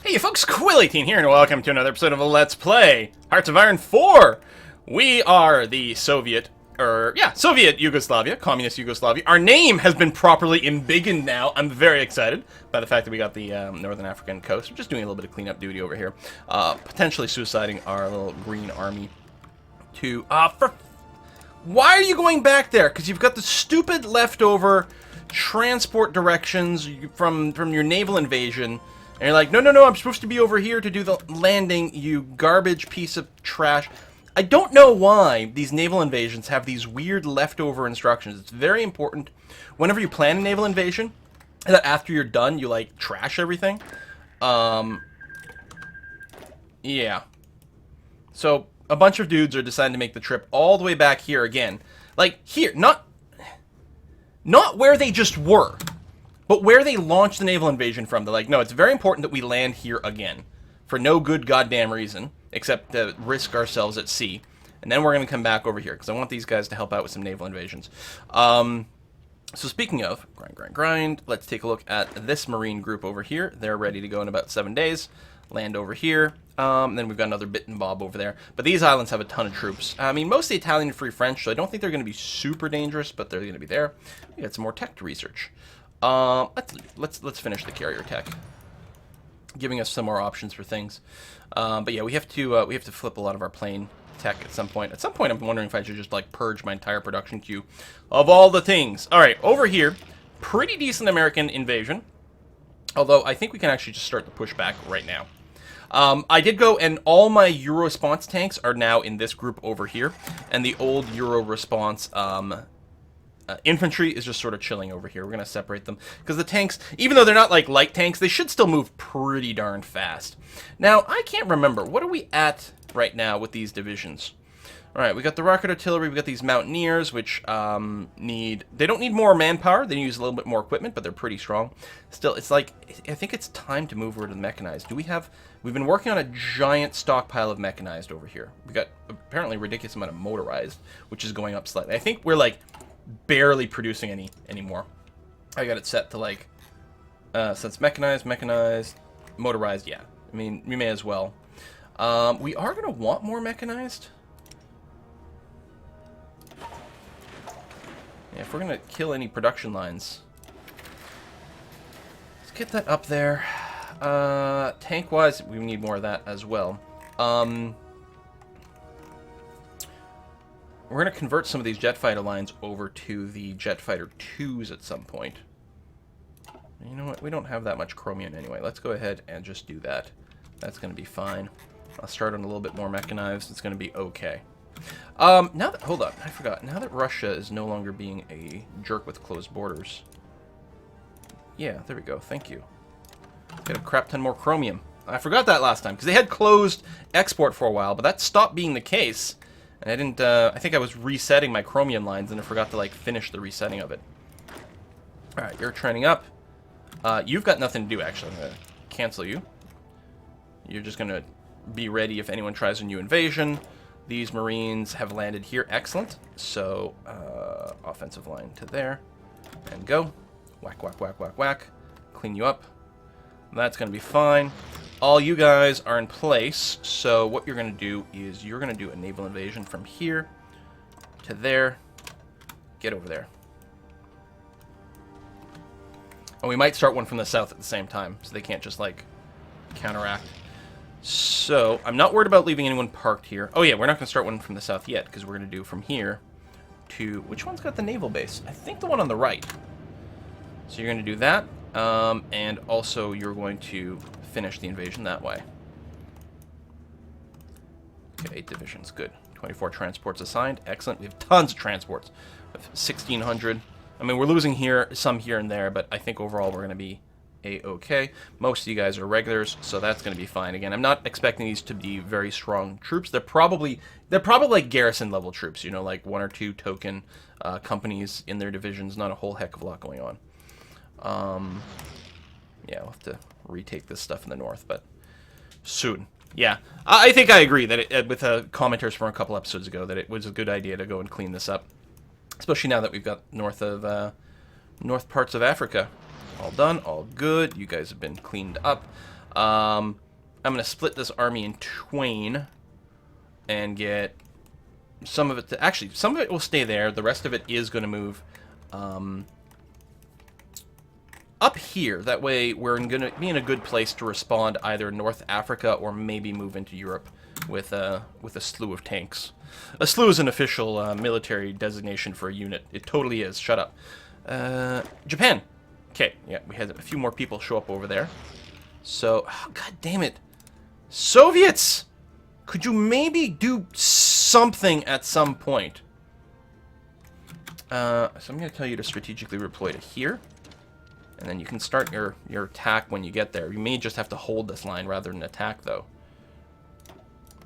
Hey folks, Quill18 here, and welcome to another episode of Let's Play Hearts of Iron 4! We are the Soviet Yugoslavia, Communist Yugoslavia. Our name has been properly embiggened now. I'm very excited by the fact that we got the Northern African coast. We're just doing a little bit of cleanup duty over here. Potentially suiciding our little green army to... Why are you going back there? Because you've got the stupid leftover transport directions from your naval invasion. And you're like, no, I'm supposed to be over here to do the landing, you garbage piece of trash. I don't know why these naval invasions have these weird leftover instructions. It's very important whenever you plan a naval invasion that after you're done, you, like, trash everything. Yeah. So, a bunch of dudes are deciding to make the trip all the way back here again. Like, here, not where they just were. But where they launched the naval invasion from, they're like, no, it's very important that we land here again. For no good goddamn reason, except to risk ourselves at sea. And then we're going to come back over here, because I want these guys to help out with some naval invasions. So speaking of, grind, let's take a look at this Marine group over here. They're ready to go in about 7 days. Land over here. Then we've got another bit and bob over there. But these islands have a ton of troops. I mean, mostly Italian and Free French, so I don't think they're going to be super dangerous, but they're going to be there. We got some more tech to research. Let's finish the carrier tech, giving us some more options for things. But yeah, we have to flip a lot of our plane tech at some point. At some point, I'm wondering if I should just like purge my entire production queue of all the things. All right, over here, pretty decent American invasion. Although I think we can actually just start the pushback right now. I did go, and all my Euro response tanks are now in this group over here, and the old Euro response infantry is just sort of chilling over here. We're going to separate them because the tanks, even though they're not like light tanks, they should still move pretty darn fast. Now, I can't remember. What are we at right now with these divisions? All right, we got the rocket artillery. We got these mountaineers, which they don't need more manpower. They use a little bit more equipment, but they're pretty strong. Still, it's like, I think it's time to move over to the mechanized. We've been working on a giant stockpile of mechanized over here. We got apparently a ridiculous amount of motorized, which is going up slightly. I think we're like barely producing anymore. I got it set to like since mechanized, motorized. Yeah, I mean we may as well. We are gonna want more mechanized. Yeah, if we're gonna kill any production lines, let's get that up there. Tank wise, we need more of that as well. We're going to convert some of these jet fighter lines over to the jet fighter 2s at some point. You know what? We don't have that much chromium anyway. Let's go ahead and just do that. That's going to be fine. I'll start on a little bit more mechanized. It's going to be okay. Hold on. I forgot. Now that Russia is no longer being a jerk with closed borders. Yeah, there we go. Thank you. Got a crap ton more chromium. I forgot that last time because they had closed export for a while, but that stopped being the case. And I didn't, I think I was resetting my chromium lines and I forgot to, like, finish the resetting of it. Alright, you're trending up. You've got nothing to do, actually. I'm going to cancel you. You're just going to be ready if anyone tries a new invasion. These Marines have landed here. Excellent. So, offensive line to there. And go. Whack, whack, whack, whack, whack. Clean you up. That's going to be fine. All you guys are in place, so what you're going to do is you're going to do a naval invasion from here to there. Get over there. And we might start one from the south at the same time, so they can't just, like, counteract. So, I'm not worried about leaving anyone parked here. Oh yeah, we're not going to start one from the south yet, because we're going to do from here to... Which one's got the naval base? I think the one on the right. So you're going to do that, and also you're going to finish the invasion that way. Okay, 8 divisions, good. 24 transports assigned, excellent. We have tons of transports. We have 1,600. I mean, we're losing some here and there, but I think overall we're going to be a-okay. Most of you guys are regulars, so that's going to be fine. Again, I'm not expecting these to be very strong troops. They're probably like garrison level troops, you know, like 1 or 2 token companies in their divisions. Not a whole heck of a lot going on. Yeah, we'll have to retake this stuff in the north, but soon. Yeah, I think I agree that with commenters from a couple episodes ago that it was a good idea to go and clean this up, especially now that we've got north parts of Africa all done, all good. You guys have been cleaned up. I'm going to split this army in twain and get some of it to... Actually, some of it will stay there. The rest of it is going to move up here. That way, we're going to be in a good place to respond either North Africa or maybe move into Europe with a slew of tanks. A slew is an official military designation for a unit. It totally is. Shut up. Japan. Okay, yeah, we had a few more people show up over there. So, oh, god damn it. Soviets! Could you maybe do something at some point? So I'm going to tell you to strategically deploy to here. And then you can start your attack when you get there. You may just have to hold this line rather than attack, though.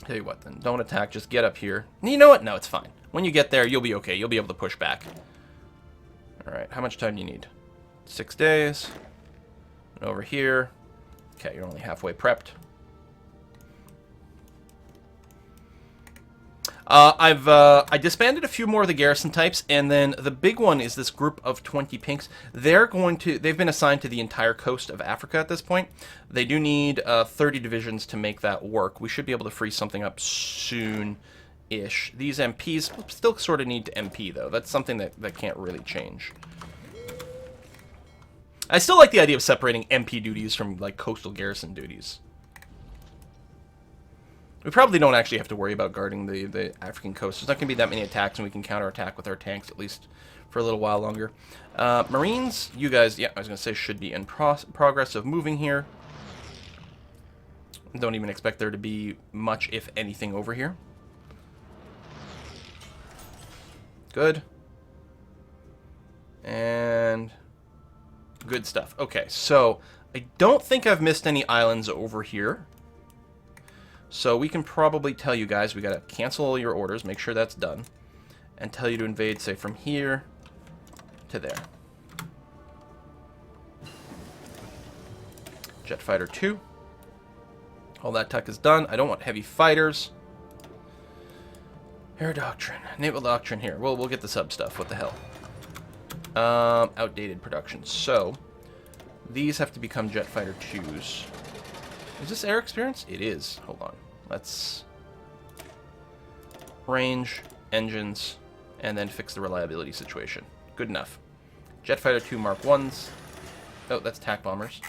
Tell you what, then. Don't attack. Just get up here. You know what? No, it's fine. When you get there, you'll be okay. You'll be able to push back. Alright, how much time do you need? 6 days. And over here. Okay, you're only halfway prepped. I disbanded a few more of the garrison types, and then the big one is this group of 20 pinks. They've been assigned to the entire coast of Africa at this point. They do need 30 divisions to make that work. We should be able to free something up soon-ish. These MPs still sort of need to MP, though. That's something that can't really change. I still like the idea of separating MP duties from, like, coastal garrison duties. We probably don't actually have to worry about guarding the African coast. There's not going to be that many attacks, and we can counterattack with our tanks, at least for a little while longer. Marines, you guys, yeah, I was going to say, should be in progress of moving here. Don't even expect there to be much, if anything, over here. Good. And good stuff. Okay, so I don't think I've missed any islands over here. So we can probably tell you guys, we gotta cancel all your orders, make sure that's done, and tell you to invade, say, from here to there. Jet Fighter 2. All that tech is done. I don't want heavy fighters. Air Doctrine. Naval Doctrine here. Well, we'll get the sub stuff. What the hell? Outdated production. So, these have to become Jet Fighter 2s. Is this air experience? It is. Hold on. Let's range, engines, and then fix the reliability situation. Good enough. Jet Fighter 2 Mark 1s. Oh, that's attack bombers.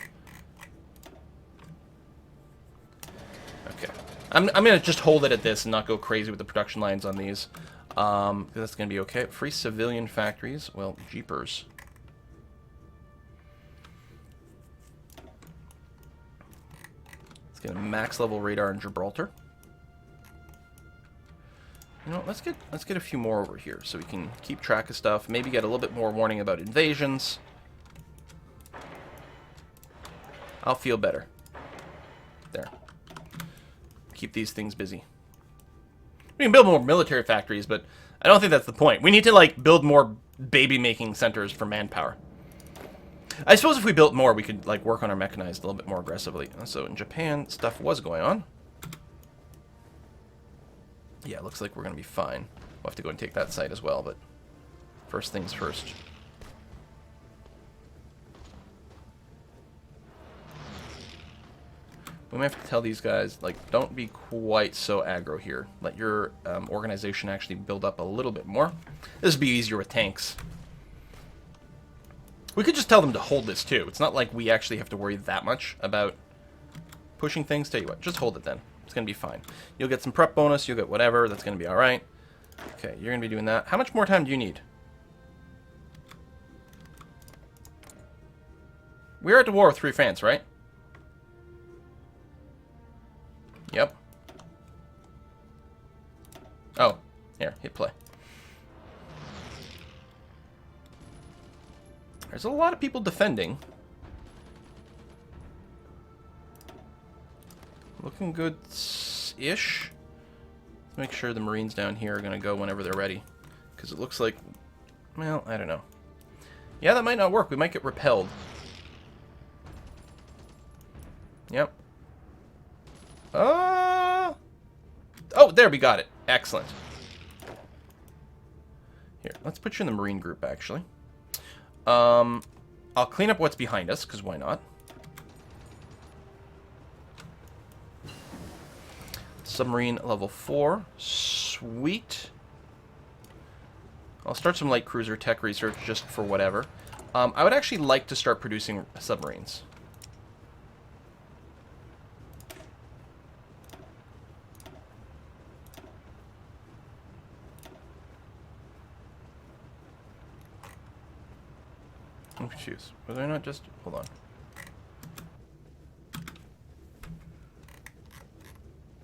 Okay. I'm going to just hold it at this and not go crazy with the production lines on these. That's going to be okay. Free civilian factories. Well, jeepers. Let's get a max level radar in Gibraltar. You know, let's get a few more over here so we can keep track of stuff. Maybe get a little bit more warning about invasions. I'll feel better. There. Keep these things busy. We can build more military factories, but I don't think that's the point. We need to, like, build more baby-making centers for manpower. I suppose if we built more, we could, like, work on our mechanized a little bit more aggressively. So in Japan, stuff was going on. Yeah, looks like we're going to be fine. We'll have to go and take that site as well, but first things first. We might have to tell these guys, like, don't be quite so aggro here. Let your organization actually build up a little bit more. This would be easier with tanks. We could just tell them to hold this, too. It's not like we actually have to worry that much about pushing things. Tell you what, just hold it then. It's going to be fine. You'll get some prep bonus. You'll get whatever. That's going to be all right. Okay, you're going to be doing that. How much more time do you need? We're at the war with 3 France, right? Yep. Oh, here, hit play. There's a lot of people defending. Looking good-ish. Let's make sure the Marines down here are going to go whenever they're ready. Because it looks like... Well, I don't know. Yeah, that might not work. We might get repelled. Yep. Oh, there, we got it. Excellent. Here, let's put you in the Marine group, actually. I'll clean up what's behind us, because why not? Submarine level 4. Sweet. I'll start some light cruiser tech research just for whatever. I would actually like to start producing submarines. I'm confused. Was I not just... Hold on.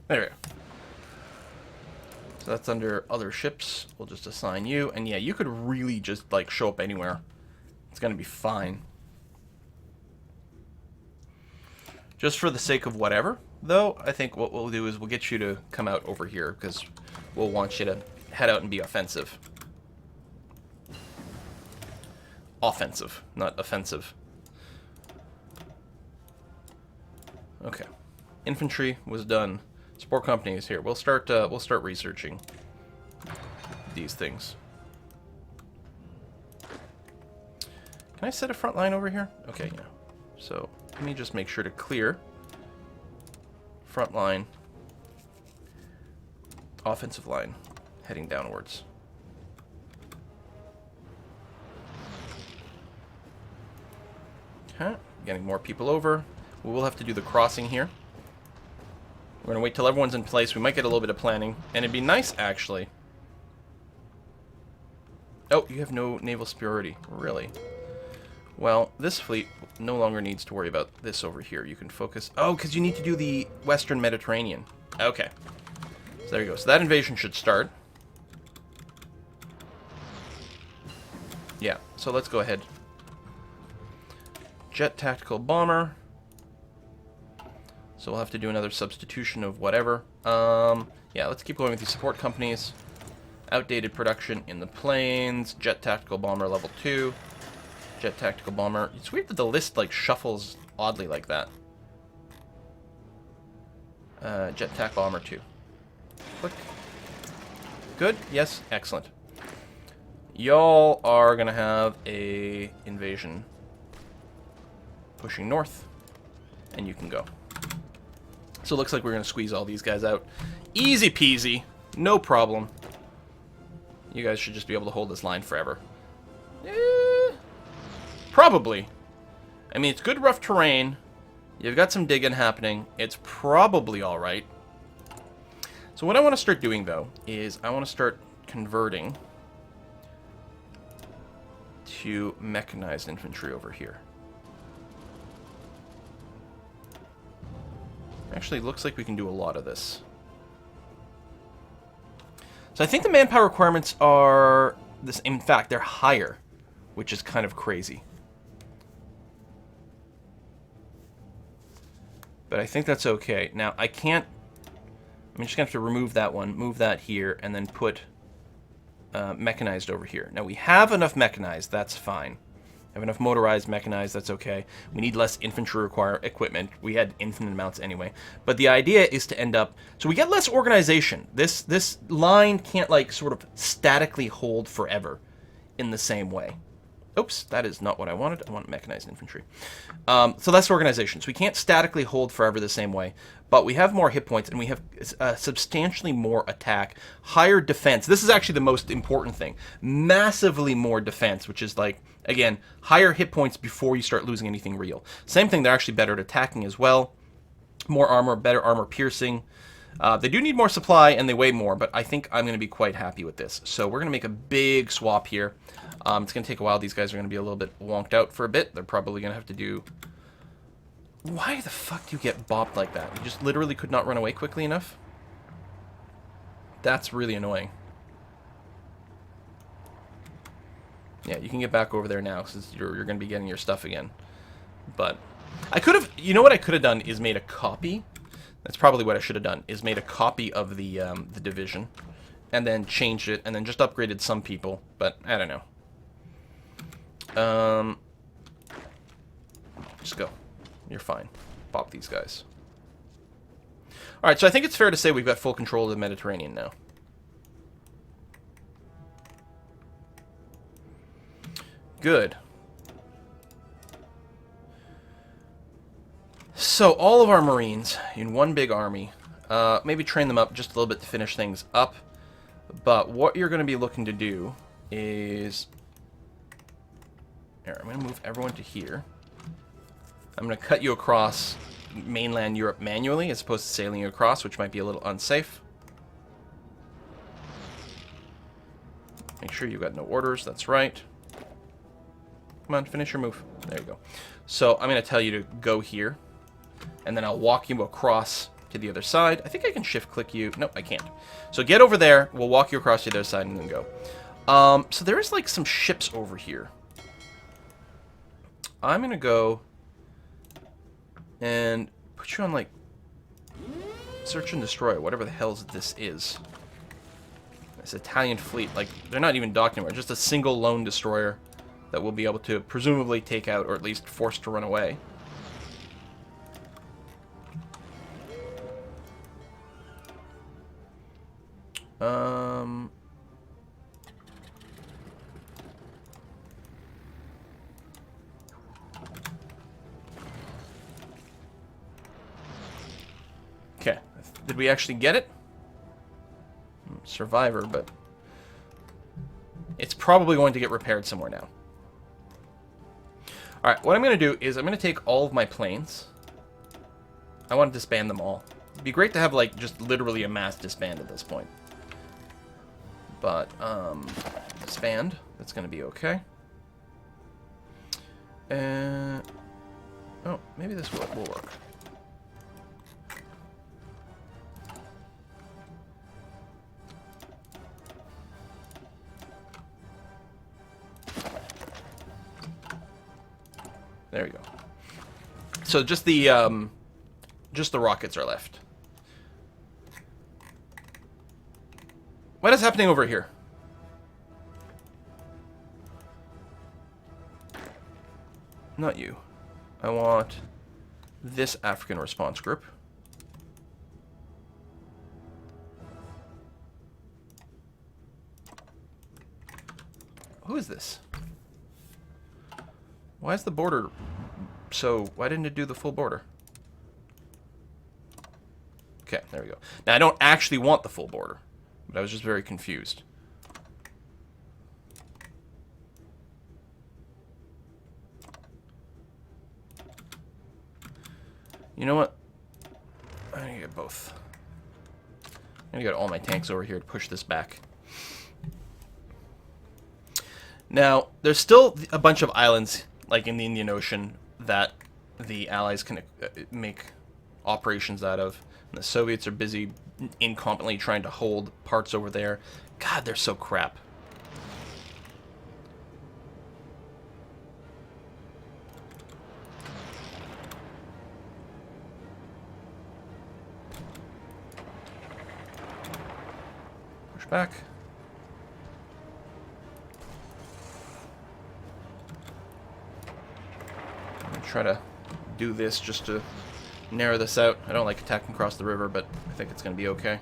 There we go. So that's under other ships. We'll just assign you. And yeah, you could really just, like, show up anywhere. It's going to be fine. Just for the sake of whatever, though, I think what we'll do is we'll get you to come out over here, because we'll want you to head out and be offensive. Offensive, not offensive. Okay. Infantry was done. Support company is here. We'll start researching these things. Can I set a front line over here? Okay, yeah. So let me just make sure to clear front line, offensive line, heading downwards. Okay, getting more people over. We will have to do the crossing here. We're going to wait till everyone's in place. We might get a little bit of planning. And it'd be nice, actually. Oh, you have no naval superiority. Really? Well, this fleet no longer needs to worry about this over here. You can focus... Oh, because you need to do the Western Mediterranean. Okay. So there you go. So that invasion should start. Yeah, so let's go ahead. Jet tactical bomber. So we'll have to do another substitution of whatever. Yeah, let's keep going with these support companies. Outdated production in the planes. Jet tactical bomber level 2. Jet tactical bomber. It's weird that the list like shuffles oddly like that. Jet tac bomber 2. Click. Good. Yes. Excellent. Y'all are gonna have a invasion pushing north, and you can go. So it looks like we're gonna squeeze all these guys out. Easy peasy. No problem. You guys should just be able to hold this line forever. Probably. I mean, it's good rough terrain. You've got some digging happening. It's probably alright. So what I want to start doing, though, is I want to start converting to mechanized infantry over here. Actually, it looks like we can do a lot of this. So I think the manpower requirements are this. In fact, they're higher, which is kind of crazy. But I think that's okay. Now, I can't... I'm just going to have to remove that one, move that here, and then put mechanized over here. Now, we have enough mechanized. That's fine. We have enough motorized, mechanized. That's okay. We need less infantry equipment. We had infinite amounts anyway. But the idea is to end up... So we get less organization. This line can't, like, sort of statically hold forever in the same way. Oops, that is not what I wanted. I want mechanized infantry. So that's organization. So we can't statically hold forever the same way. But we have more hit points, and we have substantially more attack. Higher defense. This is actually the most important thing. Massively more defense, which is like, again, higher hit points before you start losing anything real. Same thing, they're actually better at attacking as well. More armor, better armor piercing. They do need more supply, and they weigh more, but I think I'm going to be quite happy with this. So we're going to make a big swap here. It's going to take a while. These guys are going to be a little bit wonked out for a bit. They're probably going to have to do... Why the fuck do you get bopped like that? You just literally could not run away quickly enough? That's really annoying. Yeah, you can get back over there now, since you're going to be getting your stuff again. But I could have... You know what I could have done is made a copy. That's probably what I should have done, is made a copy of the division. And then changed it, and then just upgraded some people. But, I don't know. Just go. You're fine. Pop these guys. Alright, so I think it's fair to say we've got full control of the Mediterranean now. Good. So, all of our Marines in one big army maybe train them up just a little bit to finish things up. But what you're going to be looking to do is... Here, I'm going to move everyone to here. I'm going to cut you across mainland Europe manually as opposed to sailing you across, which might be a little unsafe. Make sure you've got no orders. That's right. Come on, finish your move. There you go. So I'm going to tell you to go here, and then I'll walk you across to the other side. I think I can shift-click you. Nope, I can't. So get over there. We'll walk you across to the other side and then go. So there is, like, some ships over here. I'm going to go and put you on, like, search and destroy, whatever the hell this is. This Italian fleet, like, they're not even docked anymore. Just a single lone destroyer that we'll be able to presumably take out, or at least force to run away. Okay, did we actually get it? Survivor, but it's probably going to get repaired somewhere now. Alright, what I'm going to do is I'm going to take all of my planes. I want to disband them all. It'd be great to have, like, just literally a mass disband at this point. But, disband. That's going to be okay. Oh, maybe this will work. There we go. So just the rockets are left. What is happening over here? Not you. I want this African response group. Who is this? Why is the border so... Why didn't it do the full border? Okay, there we go. Now, I don't actually want the full border, but I was just very confused. You know what? I'm gonna get both. I'm gonna get all my tanks over here to push this back. Now, there's still a bunch of islands, like in the Indian Ocean, that the Allies can make operations out of. And the Soviets are busy incompetently trying to hold parts over there. God, they're so crap. Push back. Try to do this just to narrow this out. I don't like attacking across the river, but I think it's going to be okay.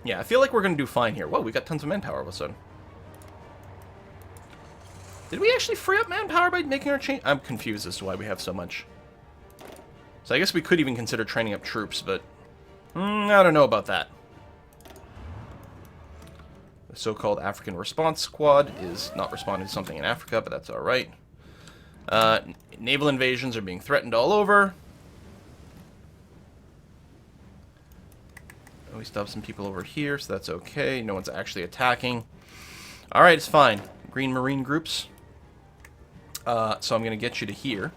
Yeah, I feel like we're going to do fine here. Whoa, we got tons of manpower all of a sudden. Did we actually free up manpower by making our change? I'm confused as to why we have so much. So I guess we could even consider training up troops, but I don't know about that. The so-called African Response Squad is not responding to something in Africa, but that's alright. Naval invasions are being threatened all over. We still have some people over here, so that's okay. No one's actually attacking. Alright, it's fine. Green Marine groups. So I'm going to get you to here.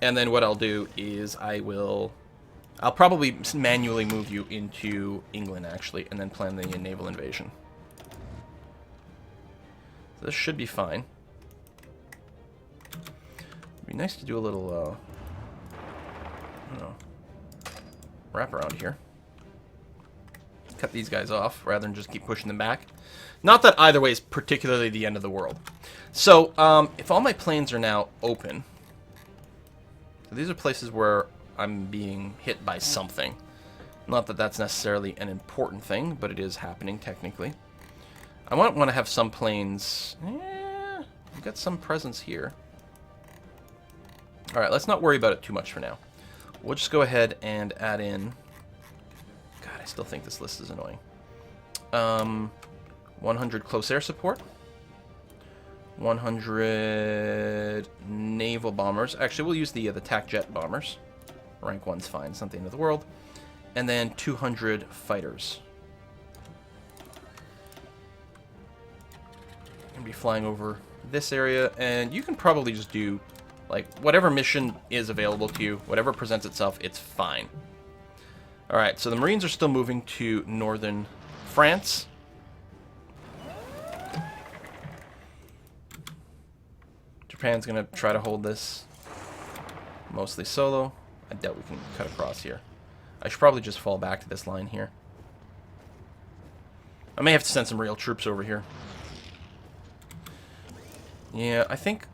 And then what I'll do is I'll probably manually move you into England, actually, and then plan the naval invasion. So this should be fine. It'd be nice to do a little, I don't know, wrap around here. Cut these guys off, rather than just keep pushing them back. Not that either way is particularly the end of the world. So, if all my planes are now open... So these are places where I'm being hit by something. Not that that's necessarily an important thing, but it is happening technically. I want to have some planes... I've got some presence here. Alright, let's not worry about it too much for now. We'll just go ahead and add in... God, I still think this list is annoying. 100 close air support. 100 naval bombers. Actually, we'll use the TAC jet bombers. Rank 1's fine, it's not the end of the world. And then 200 fighters. I'm gonna be flying over this area, and you can probably just do, like, whatever mission is available to you, whatever presents itself, it's fine. Alright, so the Marines are still moving to northern France. Japan's gonna try to hold this mostly solo. I doubt we can cut across here. I should probably just fall back to this line here. I may have to send some real troops over here. Yeah, I think...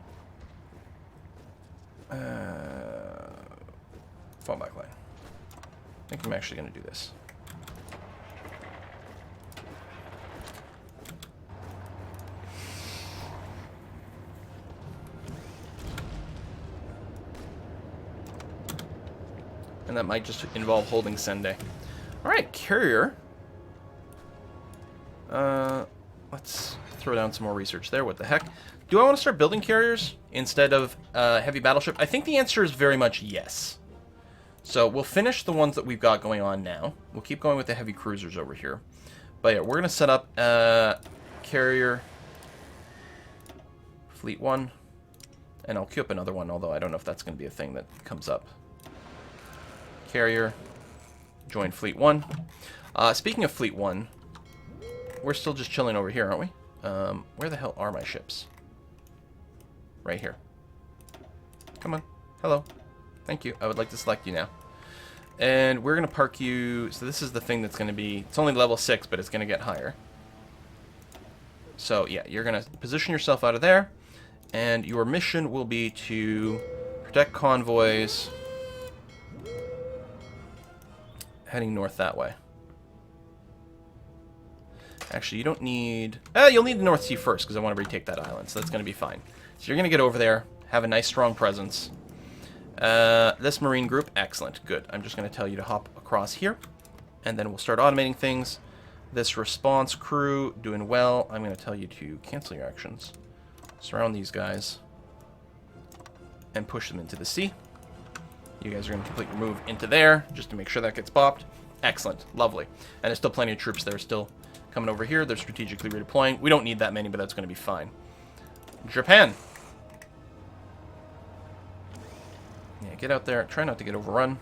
fall back line. I think I'm actually going to do this. And that might just involve holding Sendai. Alright, carrier. Let's throw down some more research there. What the heck? Do I want to start building carriers instead of heavy battleship? I think the answer is very much yes. So we'll finish the ones that we've got going on now. We'll keep going with the heavy cruisers over here. But yeah, we're going to set up carrier Fleet 1. And I'll queue up another one, although I don't know if that's going to be a thing that comes up. Carrier, join Fleet 1. Speaking of Fleet 1, we're still just chilling over here, aren't we? Where the hell are my ships? Right here. Come on. Hello. Thank you. I would like to select you now. And we're going to park you... So this is the thing that's going to be... It's only level 6, but it's going to get higher. So, yeah, you're going to position yourself out of there. And your mission will be to protect convoys... heading north that way. Actually, you don't need... you'll need the North Sea first, because I want to retake that island, so that's going to be fine. So you're going to get over there, have a nice, strong presence. This Marine group, excellent, good. I'm just going to tell you to hop across here, and then we'll start automating things. This response crew, doing well. I'm going to tell you to cancel your actions. Surround these guys, and push them into the sea. You guys are going to complete your move into there, just to make sure that gets popped. Excellent. Lovely. And there's still plenty of troops there still coming over here. They're strategically redeploying. We don't need that many, but that's going to be fine. Japan. Yeah, get out there. Try not to get overrun,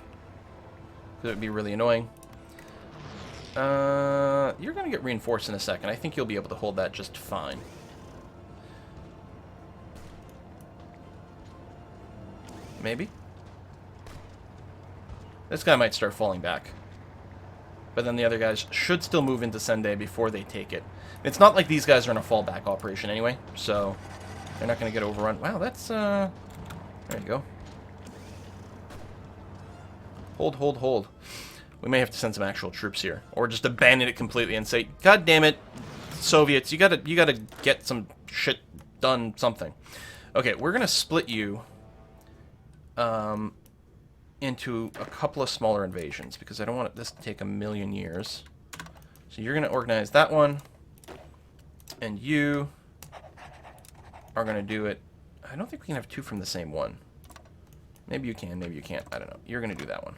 because it would be really annoying. You're going to get reinforced in a second. I think you'll be able to hold that just fine. Maybe? This guy might start falling back. But then the other guys should still move into Sendai before they take it. It's not like these guys are in a fallback operation anyway, so they're not going to get overrun. Wow, that's, there you go. Hold, hold, hold. We may have to send some actual troops here. Or just abandon it completely and say, God damn it, Soviets, you gotta get some shit done, something. Okay, we're going to split you, into a couple of smaller invasions, because I don't want this to take a million years. So you're going to organize that one, and you are going to do it. I don't think we can have two from the same one. Maybe you can, maybe you can't. I don't know. You're going to do that one.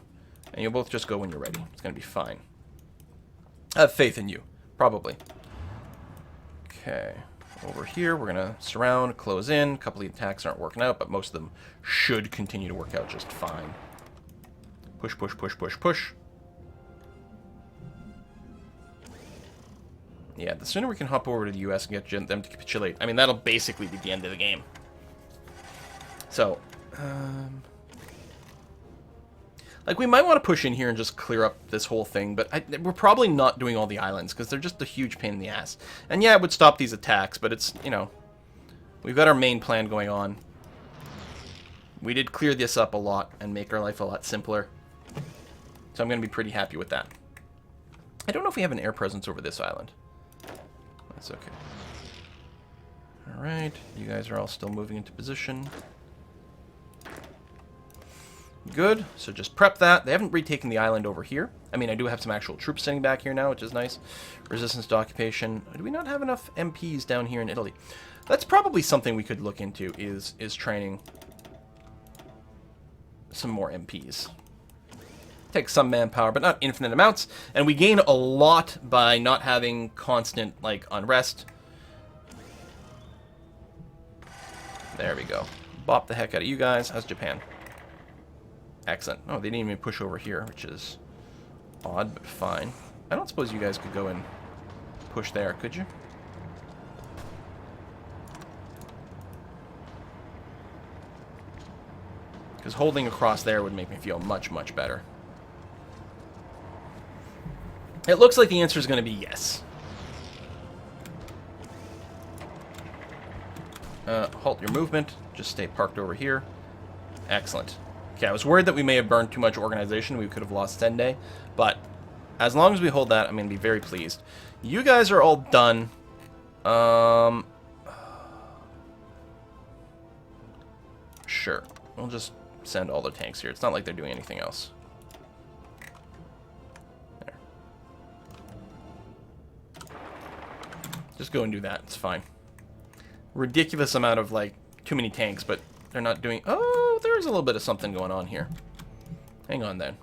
And you'll both just go when you're ready. It's going to be fine. I have faith in you. Probably. Okay. Over here, we're going to surround, close in. A couple of the attacks aren't working out, but most of them should continue to work out just fine. Push, push, push, push, push. Yeah, the sooner we can hop over to the US and get them to capitulate, I mean, that'll basically be the end of the game. So, like, we might want to push in here and just clear up this whole thing, but we're probably not doing all the islands, because they're just a huge pain in the ass. And yeah, it would stop these attacks, but it's, you know, we've got our main plan going on. We did clear this up a lot and make our life a lot simpler. So I'm going to be pretty happy with that. I don't know if we have an air presence over this island. That's okay. Alright, you guys are all still moving into position. Good. So just prep that. They haven't retaken the island over here. I mean, I do have some actual troops sitting back here now, which is nice. Resistance to occupation. Do we not have enough MPs down here in Italy? That's probably something we could look into, is training some more MPs. Takes some manpower, but not infinite amounts. And we gain a lot by not having constant, like, unrest. There we go. Bop the heck out of you guys. How's Japan? Excellent. Oh, they didn't even push over here, which is odd, but fine. I don't suppose you guys could go and push there, could you? Because holding across there would make me feel much, much better. It looks like the answer is going to be yes. Halt your movement. Just stay parked over here. Excellent. Okay, I was worried that we may have burned too much organization. We could have lost Sendai. But as long as we hold that, I'm going to be very pleased. You guys are all done. Sure. We'll just send all the tanks here. It's not like they're doing anything else. There. Just go and do that. It's fine. Ridiculous amount of, like, too many tanks, but they're not doing... Oh, there's a little bit of something going on here. Hang on, then.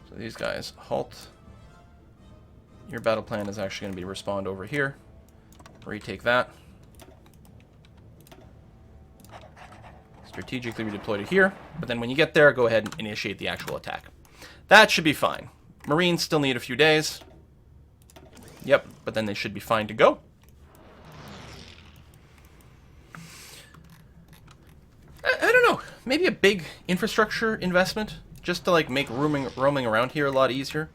So these guys, halt. Your battle plan is actually going to be respond over here. Retake that. Strategically redeploy to here. But then when you get there, go ahead and initiate the actual attack. That should be fine. Marines still need a few days. Yep, but then they should be fine to go. I don't know. Maybe a big infrastructure investment just to like make roaming around here a lot easier.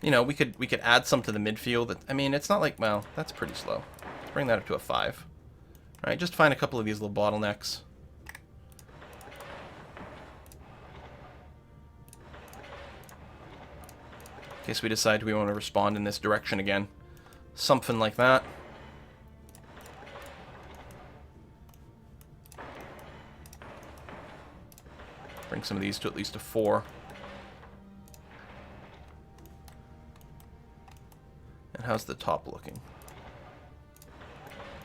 You know, we could add some to the midfield. I mean, it's not like, well, that's pretty slow. Let's bring that up to a 5. All right, just find a couple of these little bottlenecks. In case we decide we want to respond in this direction again. Something like that. Bring some of these to at least a 4. And how's the top looking?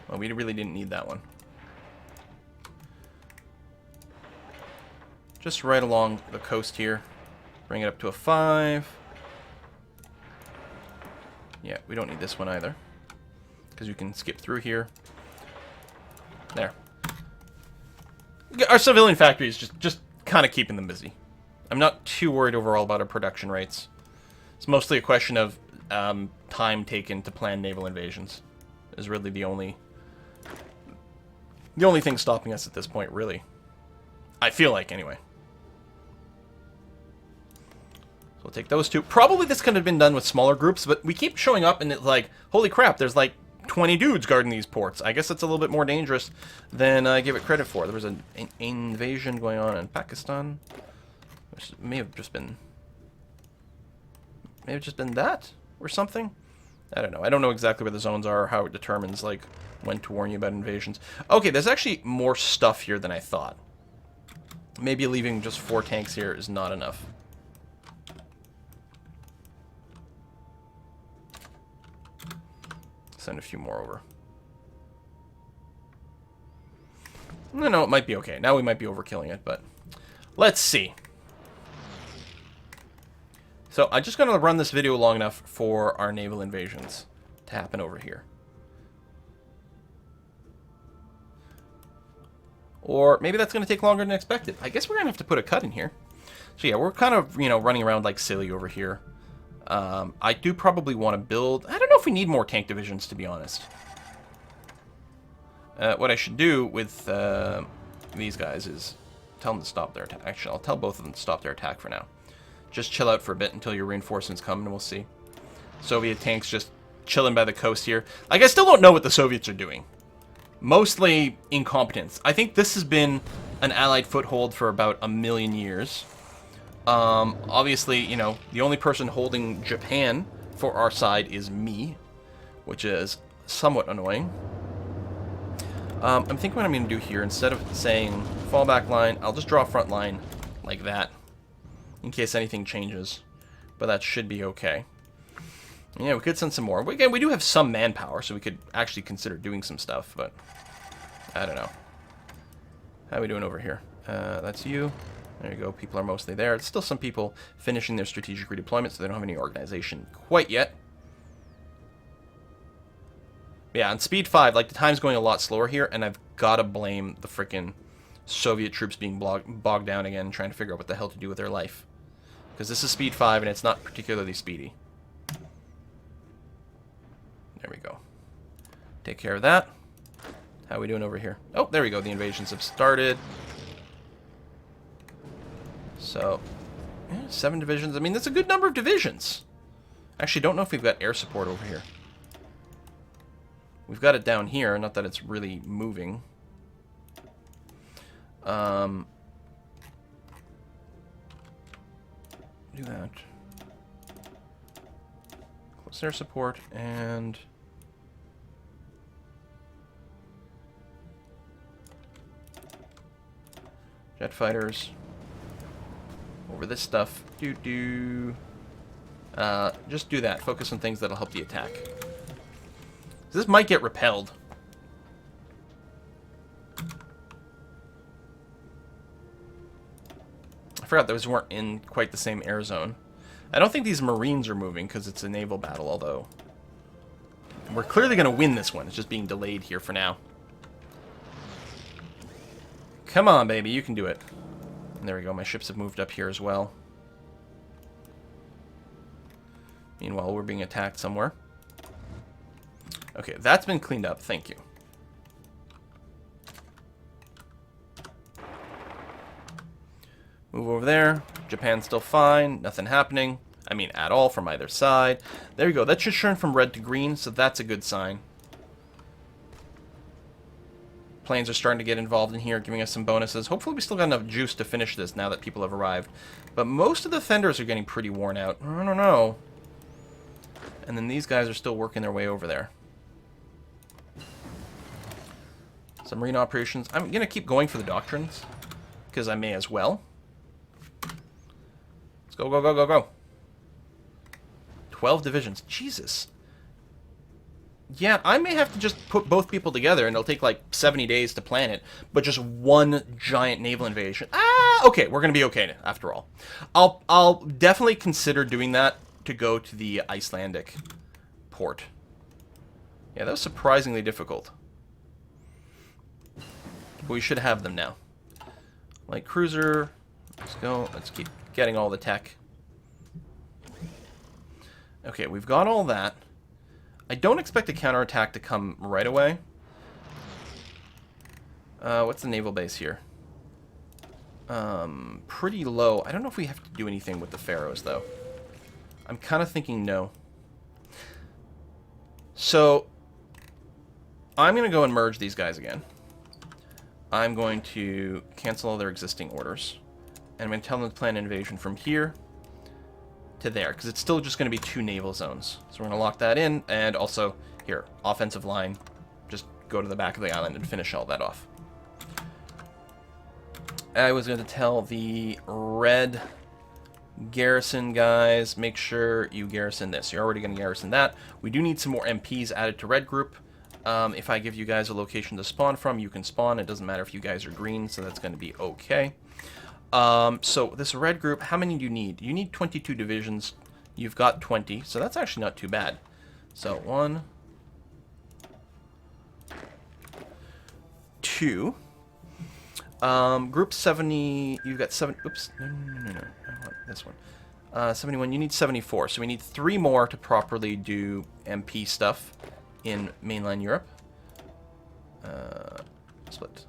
Well, we really didn't need that one. Just right along the coast here. Bring it up to a 5. Yeah, we don't need this one either. Because you can skip through here. There. Our civilian factory is just kind of keeping them busy. I'm not too worried overall about our production rates. It's mostly a question of time taken to plan naval invasions. Is really the only thing stopping us at this point, really. I feel like, anyway. So we'll take those two. Probably this could have been done with smaller groups, but we keep showing up and it's like, holy crap, there's like 20 dudes guarding these ports. I guess it's a little bit more dangerous than I give it credit for. There was an invasion going on in Pakistan, which may have just been that or something. I don't know. I don't know exactly where the zones are or how it determines like when to warn you about invasions. Okay, there's actually more stuff here than I thought. Maybe leaving just 4 tanks here is not enough. Send a few more over. No, it might be okay. Now we might be overkilling it, but let's see. So I'm just going to run this video long enough for our naval invasions to happen over here. Or maybe that's going to take longer than expected. I guess we're going to have to put a cut in here. So yeah, we're kind of, running around like silly over here. I do probably want to build... I don't know if we need more tank divisions, to be honest. What I should do with these guys is tell them to stop their attack. Actually, I'll tell both of them to stop their attack for now. Just chill out for a bit until your reinforcements come, and we'll see. Soviet tanks just chilling by the coast here. Like, I still don't know what the Soviets are doing. Mostly incompetence. I think this has been an Allied foothold for about 1 million years. Obviously, the only person holding Japan for our side is me, which is somewhat annoying. I'm thinking what I'm going to do here, instead of saying fallback line, I'll just draw a front line like that, in case anything changes. But that should be okay. Yeah, we could send some more. Again, we do have some manpower, so we could actually consider doing some stuff, but I don't know. How are we doing over here? That's you. There you go. People are mostly there. It's still some people finishing their strategic redeployment, so they don't have any organization quite yet. Yeah, on speed 5, like, the time's going a lot slower here, and I've got to blame the frickin' Soviet troops being bogged down again, trying to figure out what the hell to do with their life. Because this is speed 5, and it's not particularly speedy. There we go. Take care of that. How are we doing over here? Oh, there we go. The invasions have started. So, yeah, 7 divisions. I mean, that's a good number of divisions. Actually, don't know if we've got air support over here. We've got it down here, not that it's really moving. Do that. Close air support, and jet fighters. Over this stuff. Just do that. Focus on things that'll help the attack. This might get repelled. I forgot those weren't in quite the same air zone. I don't think these Marines are moving because it's a naval battle, although we're clearly going to win this one. It's just being delayed here for now. Come on, baby. You can do it. And there we go. My ships have moved up here as well. Meanwhile, we're being attacked somewhere. Okay, that's been cleaned up. Thank you. Move over there. Japan's still fine. Nothing happening. I mean, at all from either side. There you go. That should turn from red to green, so that's a good sign. Planes are starting to get involved in here, giving us some bonuses. Hopefully we still got enough juice to finish this now that people have arrived. But most of the fenders are getting pretty worn out. I don't know. And then these guys are still working their way over there. Some marine operations. I'm going to keep going for the doctrines, because I may as well. Let's go, go, go, go, go. 12 divisions. Jesus. Yeah, I may have to just put both people together, and it'll take like 70 days to plan it, but just one giant naval invasion. Okay, we're going to be okay after all. I'll definitely consider doing that to go to the Icelandic port. Yeah, that was surprisingly difficult. But we should have them now. Light cruiser. Let's go. Let's keep getting all the tech. Okay, we've got all that. I don't expect a counterattack to come right away. What's the naval base here? Pretty low. I don't know if we have to do anything with the Faroes, though. I'm kind of thinking no. So, I'm going to go and merge these guys again. I'm going to cancel all their existing orders. And I'm going to tell them to plan an invasion from here to there, because it's still just going to be 2 naval zones. So we're going to lock that in, and also, here, offensive line. Just go to the back of the island and finish all that off. I was going to tell the red garrison guys, make sure you garrison this. You're already going to garrison that. We do need some more MPs added to red group. If I give you guys a location to spawn from, you can spawn. It doesn't matter if you guys are green, so that's going to be okay. So this red group, how many do you need? You need 22 divisions. You've got 20, so that's actually not too bad. So 1, 2. Group 70, you've got 7, oops, no, I want this one. 71, you need 74, so we need 3 more to properly do MP stuff in mainland Europe. Split,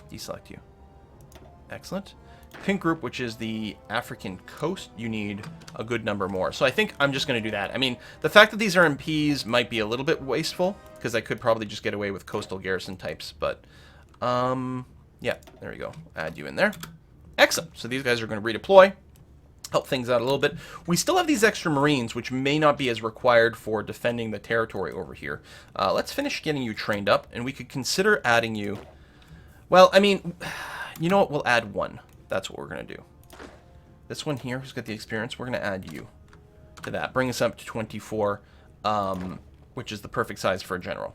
deselect you. Excellent. Pink group, which is the African coast, you need a good number more. So I think I'm just going to do that. I mean, the fact that these are MPs might be a little bit wasteful, because I could probably just get away with coastal garrison types, but, yeah, there we go. Add you in there. Excellent. So these guys are going to redeploy. help things out a little bit. We still have these extra Marines, which may not be as required for defending the territory over here. Let's finish getting you trained up, and we could consider adding you... Well, I mean, you know what? We'll add one. That's what we're going to do. This one here, who's got the experience, we're going to add you to that. Bring us up to 24, which is the perfect size for a general.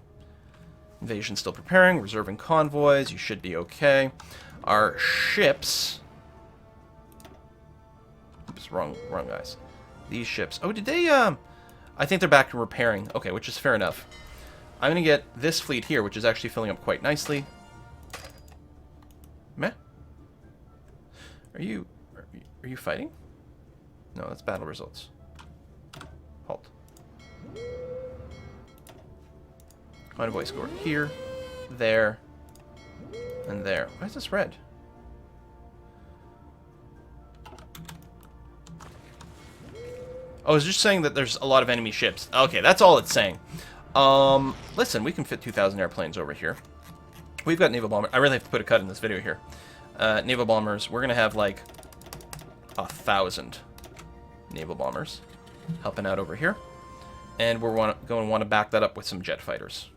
Invasion still preparing, reserving convoys. You should be okay. Our ships... Oops, wrong guys. These ships... Oh, did they... I think they're back to repairing. Okay, which is fair enough. I'm going to get this fleet here, which is actually filling up quite nicely. Meh? Are you fighting? No, that's battle results. Halt. Convoy scored here, there, and there. Why is this red? Oh, it's just saying that there's a lot of enemy ships. Okay, that's all it's saying. Listen, we can fit 2,000 airplanes over here. We've got naval bombers. I really have to put a cut in this video here. Naval bombers. We're going to have, like, 1,000 naval bombers helping out over here. And we're going to want to back that up with some jet fighters.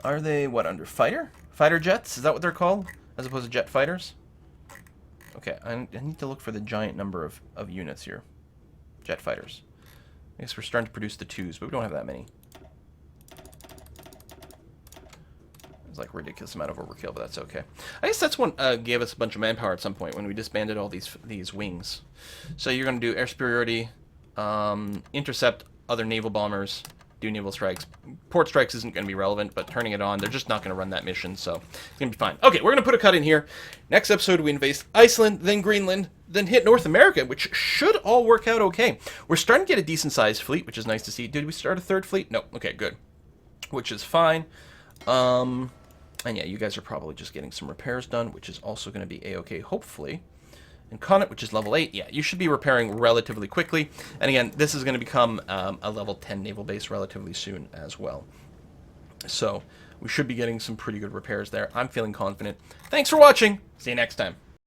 Are they, what, under fighter? Fighter jets? Is that what they're called? As opposed to jet fighters? Okay, I need to look for the giant number of units here. Jet fighters. I guess we're starting to produce the 2s, but we don't have that many. It's like a ridiculous amount of overkill, but that's okay. I guess that's what gave us a bunch of manpower at some point when we disbanded all these wings. So you're going to do air superiority, intercept other naval bombers, do naval strikes. Port strikes isn't going to be relevant, but turning it on, they're just not going to run that mission, so it's going to be fine. Okay, we're going to put a cut in here. Next episode, we invade Iceland, then Greenland, then hit North America, which should all work out okay. We're starting to get a decent-sized fleet, which is nice to see. Did we start a third fleet? No. Okay, good. Which is fine. And yeah, you guys are probably just getting some repairs done, which is also going to be a-okay, hopefully. And Connaught, which is level 8, yeah, you should be repairing relatively quickly. And again, this is going to become a level 10 naval base relatively soon as well. So we should be getting some pretty good repairs there. I'm feeling confident. Thanks for watching. See you next time.